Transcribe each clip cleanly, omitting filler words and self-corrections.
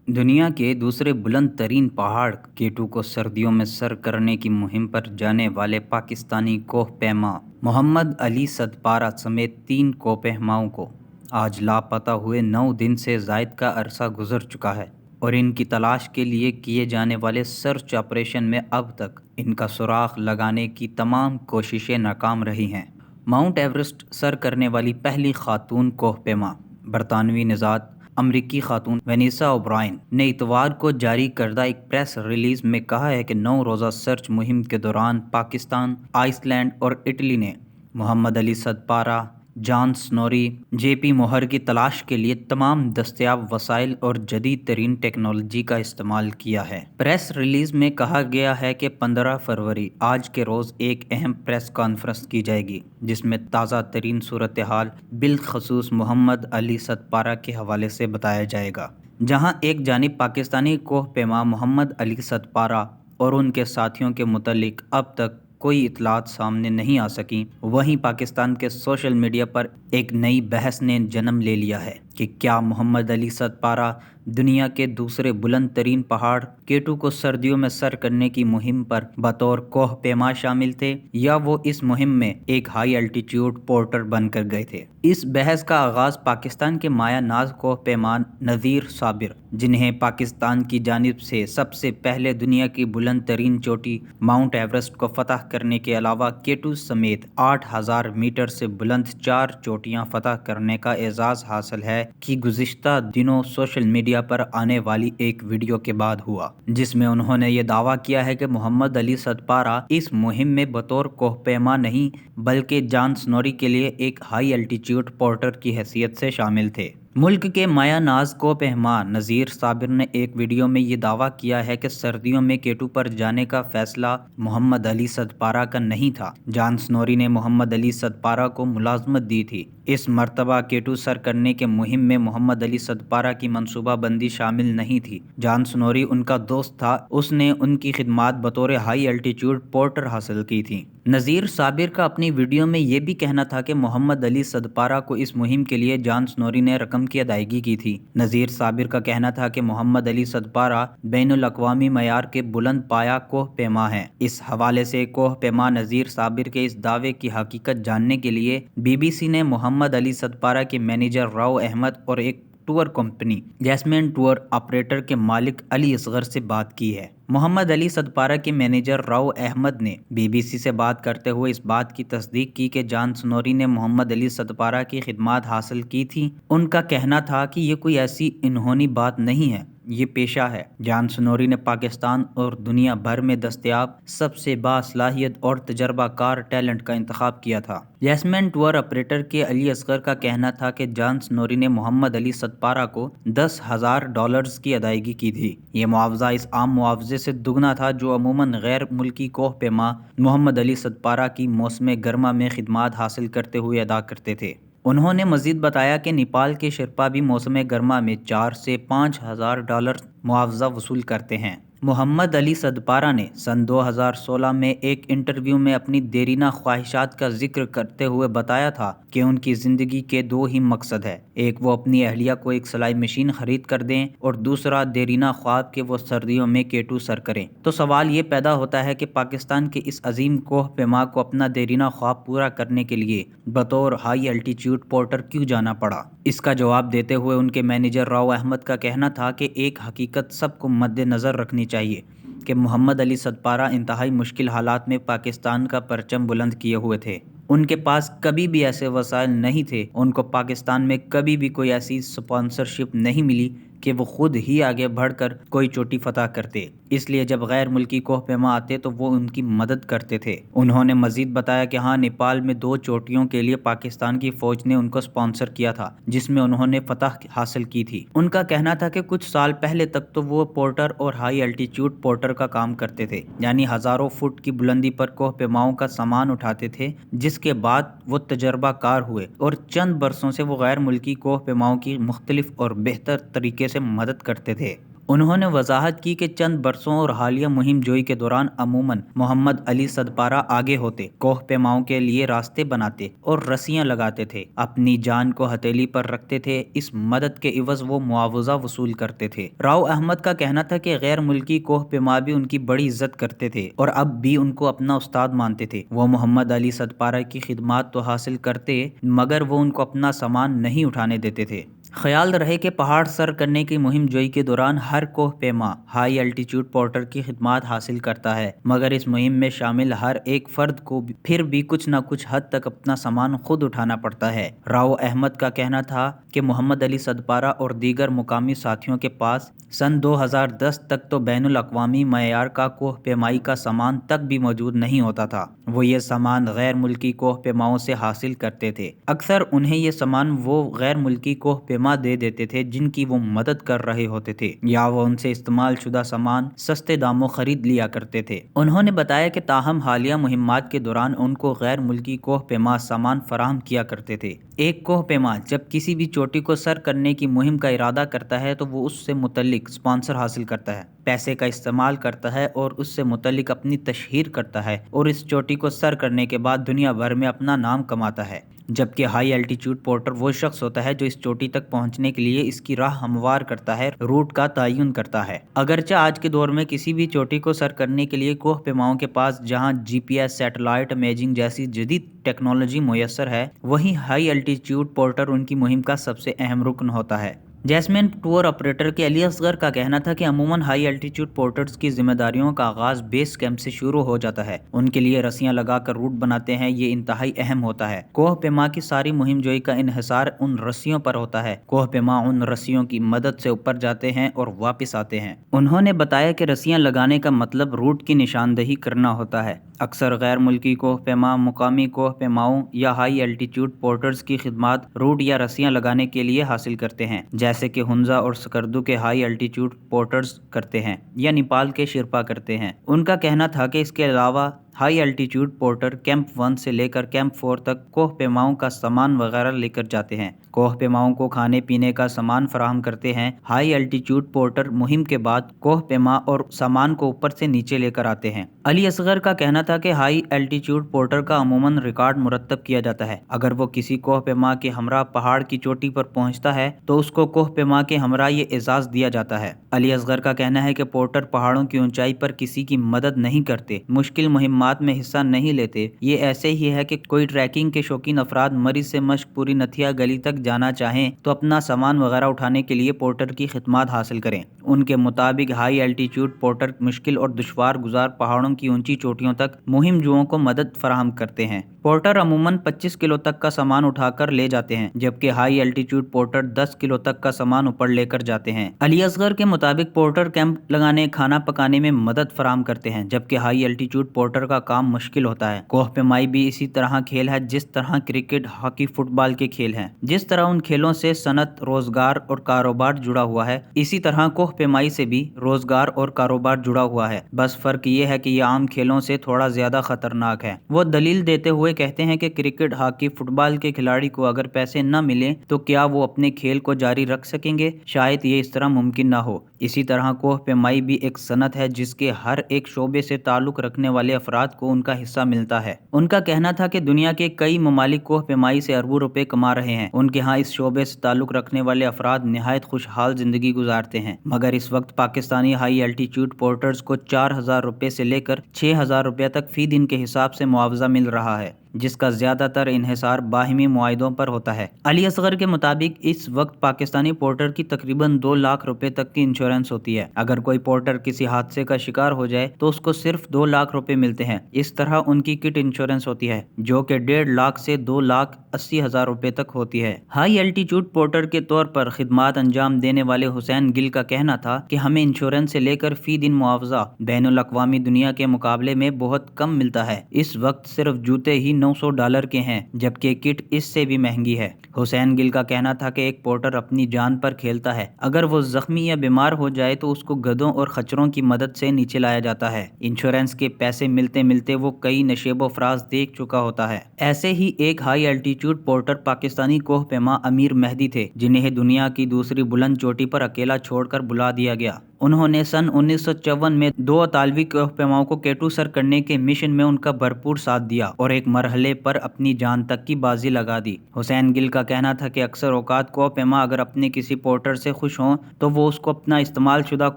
دنیا کے دوسرے بلند ترین پہاڑ کیٹو کو سردیوں میں سر کرنے کی مہم پر جانے والے پاکستانی کوہ پیما محمد علی صدپارہ سمیت 3 کوہ پیماؤں کو آج لاپتہ ہوئے 9 دن سے زائد کا عرصہ گزر چکا ہے اور ان کی تلاش کے لیے کیے جانے والے سرچ آپریشن میں اب تک ان کا سراغ لگانے کی تمام کوششیں ناکام رہی ہیں۔ ماؤنٹ ایورسٹ سر کرنے والی پہلی خاتون کوہ پیما برطانوی نژاد امریکی خاتون وینیسا اوبرائن نے اتوار کو جاری کردہ ایک پریس ریلیز میں کہا ہے کہ 9 روزہ سرچ مہم کے دوران پاکستان، آئس لینڈ اور اٹلی نے محمد علی صدپارہ، جان سنوری، جے پی موہر کی تلاش کے لیے تمام دستیاب وسائل اور جدید ترین ٹیکنالوجی کا استعمال کیا ہے۔ پریس ریلیز میں کہا گیا ہے کہ 15 فروری آج کے روز ایک اہم پریس کانفرنس کی جائے گی جس میں تازہ ترین صورتحال بالخصوص محمد علی صدپارہ کے حوالے سے بتایا جائے گا۔ جہاں ایک جانب پاکستانی کوہ پیما محمد علی صدپارہ اور ان کے ساتھیوں کے متعلق اب تک کوئی اطلاعات سامنے نہیں آ سکیں، وہیں پاکستان کے سوشل میڈیا پر ایک نئی بحث نے جنم لے لیا ہے کہ کیا محمد علی صدپارہ دنیا کے دوسرے بلند ترین پہاڑ کیٹو کو سردیوں میں سر کرنے کی مہم پر بطور کوہ پیما شامل تھے یا وہ اس مہم میں ایک ہائی الٹیٹیوڈ پورٹر بن کر گئے تھے۔ اس بحث کا آغاز پاکستان کے مایہ ناز کوہ پیمان نذیر صابر، جنہیں پاکستان کی جانب سے سب سے پہلے دنیا کی بلند ترین چوٹی ماؤنٹ ایورسٹ کو فتح کرنے کے علاوہ کیٹو سمیت 8000 میٹر سے بلند 4 چوٹیاں فتح کرنے کا اعزاز حاصل ہے، کی گزشتہ دنوں سوشل میڈیا پر آنے والی ایک ویڈیو کے بعد ہوا، جس میں انہوں نے یہ دعویٰ کیا ہے کہ محمد علی صدپارہ اس مہم میں بطور کوہ پیما نہیں بلکہ جان سنوری کے لیے ایک ہائی الٹیٹیوڈ پورٹر کی حیثیت سے شامل تھے۔ ملک کے مایہ ناز کوہ پیما نذیر صابر نے ایک ویڈیو میں یہ دعویٰ کیا ہے کہ سردیوں میں کیٹو پر جانے کا فیصلہ محمد علی صدپارہ کا نہیں تھا۔ جان سنوری نے محمد علی صدپارہ کو ملازمت دی تھی۔ اس مرتبہ کیٹو سر کرنے کے مہم میں محمد علی صدپارہ کی منصوبہ بندی شامل نہیں تھی۔ جان سنوری ان کا دوست تھا، اس نے ان کی خدمات بطور ہائی الٹیٹیوڈ پورٹر حاصل کی تھیں۔ نذیر صابر کا اپنی ویڈیو میں یہ بھی کہنا تھا کہ محمد علی صدپارہ کو اس مہم کے لیے جان سنوری نے رقم کی ادائیگی کی تھی۔ نذیر صابر کا کہنا تھا کہ محمد علی صدپارہ بین الاقوامی معیار کے بلند پایہ کوہ پیما ہیں۔ اس حوالے سے کوہ پیما نذیر صابر کے اس دعوے کی حقیقت جاننے کے لیے بی بی سی نے محمد علی صدپارہ کے مینیجر راؤ احمد اور ایک tour company jasmine tour operator کے مالک علی اصغر سے بات کی ہے۔ محمد علی صدپارہ کے مینیجر راؤ احمد نے بی بی سی سے بات کرتے ہوئے اس بات کی تصدیق کی کہ جان سنوری نے محمد علی صدپارہ کی خدمات حاصل کی تھیں۔ ان کا کہنا تھا کہ یہ کوئی ایسی انہونی بات نہیں ہے، یہ پیشہ ہے۔ جان سنوری نے پاکستان اور دنیا بھر میں دستیاب سب سے باصلاحیت اور تجربہ کار ٹیلنٹ کا انتخاب کیا تھا۔ جیسمین ٹور آپریٹر کے علی اصغر کا کہنا تھا کہ جان سنوری نے محمد علی صدپارہ کو $10,000 کی ادائیگی کی تھی۔ یہ معاوضہ اس عام معاوضے سے دگنا تھا جو عموماً غیر ملکی کوہ پیما محمد علی صدپارہ کی موسم گرما میں خدمات حاصل کرتے ہوئے ادا کرتے تھے۔ انہوں نے مزید بتایا کہ نیپال کے شرپا بھی موسم گرما میں $4,000 سے $5,000 معاوضہ وصول کرتے ہیں۔ محمد علی صدپارہ نے سن 2016 میں ایک انٹرویو میں اپنی دیرینہ خواہشات کا ذکر کرتے ہوئے بتایا تھا کہ ان کی زندگی کے 2 ہی مقصد ہیں، ایک وہ اپنی اہلیہ کو ایک سلائی مشین خرید کر دیں اور دوسرا دیرینہ خواب کہ وہ سردیوں میں کیٹو سر کریں۔ تو سوال یہ پیدا ہوتا ہے کہ پاکستان کے اس عظیم کوہ پیما کو اپنا دیرینہ خواب پورا کرنے کے لیے بطور ہائی الٹیٹیوڈ پورٹر کیوں جانا پڑا؟ اس کا جواب دیتے ہوئے ان کے مینیجر راؤ احمد کا کہنا تھا کہ ایک حقیقت سب کو مد نظر رکھنی چاہیے کہ محمد علی صدپارہ انتہائی مشکل حالات میں پاکستان کا پرچم بلند کیے ہوئے تھے۔ ان کے پاس کبھی بھی ایسے وسائل نہیں تھے، ان کو پاکستان میں کبھی بھی کوئی ایسی سپانسرشپ نہیں ملی کہ وہ خود ہی آگے بڑھ کر کوئی چوٹی فتح کرتے، اس لیے جب غیر ملکی کوہ پیما آتے تو وہ ان کی مدد کرتے تھے۔ انہوں نے مزید بتایا کہ ہاں، نیپال میں 2 چوٹیوں کے لیے پاکستان کی فوج نے ان کو سپانسر کیا تھا جس میں انہوں نے فتح حاصل کی تھی۔ ان کا کہنا تھا کہ کچھ سال پہلے تک تو وہ پورٹر اور ہائی الٹیٹیوڈ پورٹر کا کام کرتے تھے، یعنی ہزاروں فٹ کی بلندی پر کوہ پیماؤں کا سامان اٹھاتے تھے، جس کے بعد وہ تجربہ کار ہوئے اور چند برسوں سے وہ غیر ملکی کوہ پیماؤں کی مختلف اور بہتر طریقے سے مدد کرتے تھے۔ انہوں نے وضاحت کی کہ چند برسوں اور حالیہ مہم جوئی کے دوران عموماً محمد علی صدپارہ آگے ہوتے، کوہ پیماؤں کے لیے راستے بناتے اور رسیاں لگاتے تھے، اپنی جان کو ہتھیلی پر رکھتے تھے۔ اس مدد کے عوض وہ معاوضہ وصول کرتے تھے۔ راؤ احمد کا کہنا تھا کہ غیر ملکی کوہ پیما بھی ان کی بڑی عزت کرتے تھے اور اب بھی ان کو اپنا استاد مانتے تھے۔ وہ محمد علی صدپارہ کی خدمات تو حاصل کرتے مگر وہ ان کو اپنا سامان نہیں اٹھانے دیتے تھے۔ خیال رہے کہ پہاڑ سر کرنے کی مہم جوئی کے دوران ہر کوہ پیما ہائی الٹیچیوڈ پورٹر کی خدمات حاصل کرتا ہے، مگر اس مہم میں شامل ہر ایک فرد کو پھر بھی کچھ نہ کچھ حد تک اپنا سامان خود اٹھانا پڑتا ہے۔ راؤ احمد کا کہنا تھا کہ محمد علی صدپارہ اور دیگر مقامی ساتھیوں کے پاس سن 2010 تک تو بین الاقوامی معیار کا کوہ پیمائی کا سامان تک بھی موجود نہیں ہوتا تھا۔ وہ یہ سامان غیر ملکی کوہ پیماؤں سے حاصل کرتے تھے۔ اکثر انہیں یہ سامان وہ غیر ملکی کوہ پیما دے دیتے تھے جن کی وہ مدد کر رہے ہوتے تھے، یا وہ ان سے استعمال شدہ سامان سستے داموں خرید لیا کرتے تھے۔ انہوں نے بتایا کہ تاہم حالیہ مہمات کے دوران ان کو غیر ملکی کوہ پیما سامان فراہم کیا کرتے تھے۔ ایک کوہ پیما جب کسی بھی چوٹی کو سر کرنے کی مہم کا ارادہ کرتا ہے تو وہ اس سے متعلق اسپانسر حاصل کرتا ہے، پیسے کا استعمال کرتا ہے اور اس سے متعلق اپنی تشہیر کرتا ہے اور اس چوٹی کو سر کرنے کے بعد دنیا بھر میں اپنا نام کماتا ہے۔ جبکہ ہائی الٹیچیوڈ پورٹر وہ شخص ہوتا ہے جو اس چوٹی تک پہنچنے کے لیے اس کی راہ ہموار کرتا ہے، روٹ کا تعین کرتا ہے۔ اگرچہ آج کے دور میں کسی بھی چوٹی کو سر کرنے کے لیے کوہ پیماؤں کے پاس جہاں GPS، سیٹلائٹ امیجنگ جیسی جدید ٹیکنالوجی میسر ہے، وہیں ہائی الٹیچیوڈ پورٹر ان کی مہم کا سب سے اہم رکن ہوتا ہے۔ جیسمین ٹور آپریٹر کے علی اصغر کا کہنا تھا کہ عموماً ہائی الٹیچیوڈ پورٹرز کی ذمہ داریوں کا آغاز بیس کیمپ سے شروع ہو جاتا ہے۔ ان کے لیے رسیاں لگا کر روٹ بناتے ہیں، یہ انتہائی اہم ہوتا ہے۔ کوہ پیما کی ساری مہم جوئی کا انحصار ان رسیوں پر ہوتا ہے۔ کوہ پیما ان رسیوں کی مدد سے اوپر جاتے ہیں اور واپس آتے ہیں۔ انہوں نے بتایا کہ رسیاں لگانے کا مطلب روٹ کی نشاندہی کرنا ہوتا ہے۔ اکثر غیر ملکی کوہ پیما مقامی کوہ پیماؤں یا ہائی الٹیچیوڈ پورٹرز کی خدمات روٹ یا رسیاں لگانے کے لیے حاصل کرتے ہیں، جیسے کہ ہنزا اور سکردو کے ہائی الٹیچیوڈ پورٹرز کرتے ہیں یا نیپال کے شرپا کرتے ہیں۔ ان کا کہنا تھا کہ اس کے علاوہ ہائی الٹیچیوڈ پورٹر کیمپ 1 سے لے کر کیمپ 4 تک کوہ پیماؤں کا سامان وغیرہ لے کر جاتے ہیں، کوہ پیماؤں کو کھانے پینے کا سامان فراہم کرتے ہیں۔ ہائی الٹیچیوڈ پورٹر مہم کے بعد کوہ پیما اور سامان کو اوپر سے نیچے لے کر آتے ہیں۔ علی اصغر کا کہنا تھا کہ ہائی الٹیچیوڈ پورٹر کا عموماً ریکارڈ مرتب کیا جاتا ہے۔ اگر وہ کسی کوہ پیما کے ہمراہ پہاڑ کی چوٹی پر پہنچتا ہے تو اس کو کوہ پیما کے ہمراہ یہ اعزاز دیا جاتا ہے۔ علی اصغر کا کہنا ہے کہ پورٹر پہاڑوں کی اونچائی پر کسی کی مدد نہیں کرتے، مشکل مہمات میں حصہ نہیں لیتے۔ یہ ایسے ہی ہے کہ کوئی ٹریکنگ کے شوقین افراد مری سے مشق پوری نتھیا گلی تک جانا چاہیں تو اپنا سامان وغیرہ اٹھانے کے لیے پورٹر کی خدمات حاصل کریں۔ ان کے مطابق ہائی الٹیچیوڈ پورٹر مشکل اور دشوار گزار پہاڑوں کی اونچی چوٹیوں تک مہم جوؤں کو مدد فراہم کرتے ہیں۔ پورٹر عموماً 25 کلو تک کا سامان اٹھا کر لے جاتے ہیں، جبکہ ہائی الٹیچیوڈ پورٹر 10 کلو تک کا سامان اوپر لے کر جاتے ہیں۔ علی اصغر کے مطابق پورٹر کیمپ لگانے، کھانا پکانے میں مدد فراہم کرتے ہیں، جبکہ ہائی الٹیچیوڈ پورٹر کا کام مشکل ہوتا ہے۔ کوہ پیمائی بھی اسی طرح کھیل ہے جس طرح کرکٹ، ہاکی، فٹ بال کے کھیل ہیں۔ جس طرح ان کھیلوں سے صنعت، روزگار اور کاروبار جڑا ہوا ہے، اسی طرح کوہ پیمائی سے بھی روزگار اور کاروبار جڑا ہوا ہے، بس فرق یہ ہے کہ یہ عام کھیلوں سے تھوڑا زیادہ خطرناک ہے۔ وہ دلیل دیتے ہوئے کہتے ہیں کہ کرکٹ، ہاکی، فٹ بال کے کھلاڑی کو اگر پیسے نہ ملیں تو کیا وہ اپنے کھیل کو جاری رکھ سکیں گے؟ شاید یہ اس طرح ممکن نہ ہو۔ اسی طرح کوہ پیمائی بھی ایک صنعت ہے جس کے ہر ایک شعبے سے تعلق رکھنے والے افراد کو ان کا حصہ ملتا ہے۔ ان کا کہنا تھا کہ دنیا کے کئی ممالک کوہ پیمائی سے اربوں روپے کما رہے ہیں۔ ان کے ہاں اس شعبے سے تعلق رکھنے والے افراد نہایت خوشحال زندگی گزارتے ہیں، مگر اس وقت پاکستانی ہائی الٹیچیوڈ پورٹرز کو 4,000 روپے سے لے کر 6,000 روپے تک فی دن کے حساب سے معاوضہ مل رہا ہے، جس کا زیادہ تر انحصار باہمی معاہدوں پر ہوتا ہے۔ علی اصغر کے مطابق اس وقت پاکستانی پورٹر کی تقریباً 2 لاکھ روپے تک کی انشورنس ہوتی ہے۔ اگر کوئی پورٹر کسی حادثے کا شکار ہو جائے تو اس کو صرف 2 لاکھ روپے ملتے ہیں۔ اس طرح ان کی کٹ انشورنس ہوتی ہے جو کہ 1.5 لاکھ سے 2,80,000 روپے تک ہوتی ہے۔ ہائی الٹیچیوڈ پورٹر کے طور پر خدمات انجام دینے والے حسین گل کا کہنا تھا کہ ہمیں انشورنس سے لے کر فی دن معاوضہ بین الاقوامی دنیا کے مقابلے میں بہت کم ملتا ہے۔ اس وقت صرف جوتے ہی $900 کے ہیں، جبکہ کٹ اس سے بھی مہنگی ہے۔ حسین گل کا کہنا تھا کہ ایک پورٹر اپنی جان پر کھیلتا ہے، اگر وہ زخمی یا بیمار ہو جائے تو اس کو گدھوں اور خچروں کی مدد سے نیچے لایا جاتا ہے۔ انشورنس کے پیسے ملتے ملتے وہ کئی نشیب و فراز دیکھ چکا ہوتا ہے۔ ایسے ہی ایک ہائی الٹیچیوڈ پورٹر پاکستانی کوہ پیما امیر مہدی تھے، جنہیں دنیا کی دوسری بلند چوٹی پر اکیلا چھوڑ کر بلا دیا گیا۔ انہوں نے سن 1954 میں 2 اطالوی کوہ پیماؤں کو کیٹو سر کرنے کے مشن میں ان کا بھرپور ساتھ دیا اور ایک مرحلے پر اپنی جان تک کی بازی لگا دی۔ حسین گل کا کہنا تھا کہ اکثر اوقات کوہ پیما اگر اپنے کسی پورٹر سے خوش ہوں تو وہ اس کو اپنا استعمال شدہ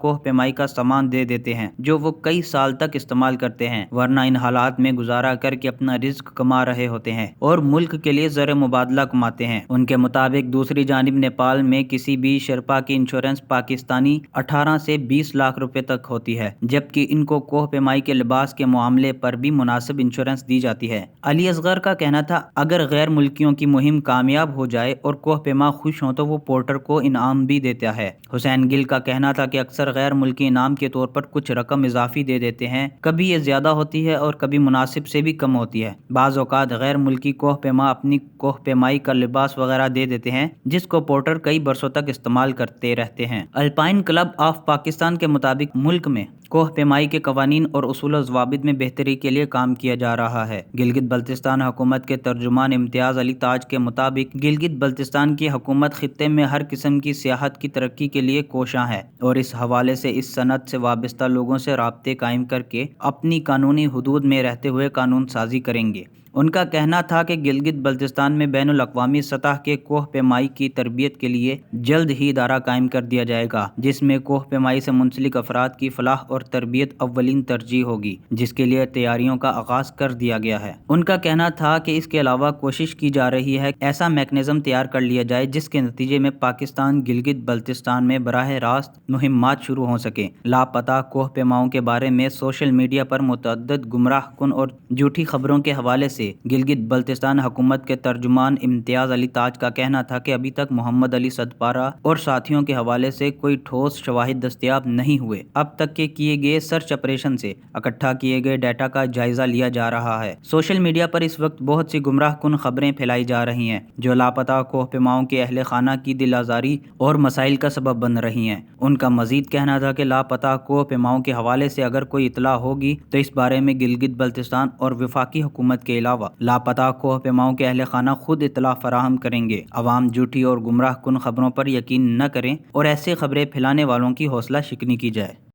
کوہ پیمائی کا سامان دے دیتے ہیں جو وہ کئی سال تک استعمال کرتے ہیں، ورنہ ان حالات میں گزارا کر کے اپنا رزق کما رہے ہوتے ہیں اور ملک کے لیے زر مبادلہ کماتے ہیں۔ ان کے مطابق دوسری جانب نیپال میں کسی بھی شرپا کی انشورنس پاکستانی 18 سے 20 لاکھ روپے تک ہوتی ہے، جبکہ ان کو کوہ پیمائی کے لباس کے معاملے پر بھی مناسب انشورنس دی جاتی ہے۔ علی اصغر کا کہنا تھا اگر غیر ملکیوں کی مہم کامیاب ہو جائے اور کوہ پیما خوش ہوں تو وہ پورٹر کو انعام بھی دیتا ہے۔ حسین گل کا کہنا تھا کہ اکثر غیر ملکی انعام کے طور پر کچھ رقم اضافی دے دیتے ہیں، کبھی یہ زیادہ ہوتی ہے اور کبھی مناسب سے بھی کم ہوتی ہے۔ بعض اوقات غیر ملکی کوہ پیما اپنی کوہ پیمائی کا لباس وغیرہ دے دیتے ہیں جس کو پورٹر کئی برسوں تک استعمال کرتے رہتے ہیں۔ الپائن کلب آف پاکستان کے مطابق ملک میں کوہ پیمائی کے قوانین اور اصول و ضوابط میں بہتری کے لیے کام کیا جا رہا ہے۔ گلگت بلتستان حکومت کے ترجمان امتیاز علی تاج کے مطابق گلگت بلتستان کی حکومت خطے میں ہر قسم کی سیاحت کی ترقی کے لیے کوشاں ہے اور اس حوالے سے اس صنعت سے وابستہ لوگوں سے رابطے قائم کر کے اپنی قانونی حدود میں رہتے ہوئے قانون سازی کریں گے۔ ان کا کہنا تھا کہ گلگت بلتستان میں بین الاقوامی سطح کے کوہ پیمائی کی تربیت کے لیے جلد ہی ادارہ قائم کر دیا جائے گا جس میں کوہ پیمائی سے منسلک افراد کی فلاح اور تربیت اولین ترجیح ہوگی، جس کے لیے تیاریوں کا آغاز کر دیا گیا ہے۔ ان کا کہنا تھا کہ اس کے علاوہ کوشش کی جا رہی ہے کہ ایسا میکانزم تیار کر لیا جائے جس کے نتیجے میں پاکستان گلگت بلتستان میں براہ راست مہمات شروع ہو سکیں۔ لاپتہ کوہ پیماؤں کے بارے میں سوشل میڈیا پر متعدد گمراہ کن اور جھوٹی خبروں کے حوالے سے گلگت بلتستان حکومت کے ترجمان امتیاز علی تاج کا کہنا تھا کہ ابھی تک محمد علی صدپارہ اور ساتھیوں کے حوالے سے کوئی ٹھوس شواہد دستیاب نہیں ہوئے۔ اب تک کے کیے گئے سرچ آپریشن سے اکٹھا کیے گئے ڈیٹا کا جائزہ لیا جا رہا ہے۔ سوشل میڈیا پر اس وقت بہت سی گمراہ کن خبریں پھیلائی جا رہی ہیں جو لاپتہ کوہ پیماؤں کے اہل خانہ کی دل آزاری اور مسائل کا سبب بن رہی ہیں۔ ان کا مزید کہنا تھا کہ لاپتہ کوہ پیماؤں کے حوالے سے اگر کوئی اطلاع ہوگی تو اس بارے میں گلگت بلتستان اور وفاقی حکومت کے علاوہ لاپتہ کوہ پیماؤں کے اہل خانہ خود اطلاع فراہم کریں گے۔ عوام جھوٹی اور گمراہ کن خبروں پر یقین نہ کریں اور ایسے خبریں پھیلانے والوں کی حوصلہ شکنی کی جائے۔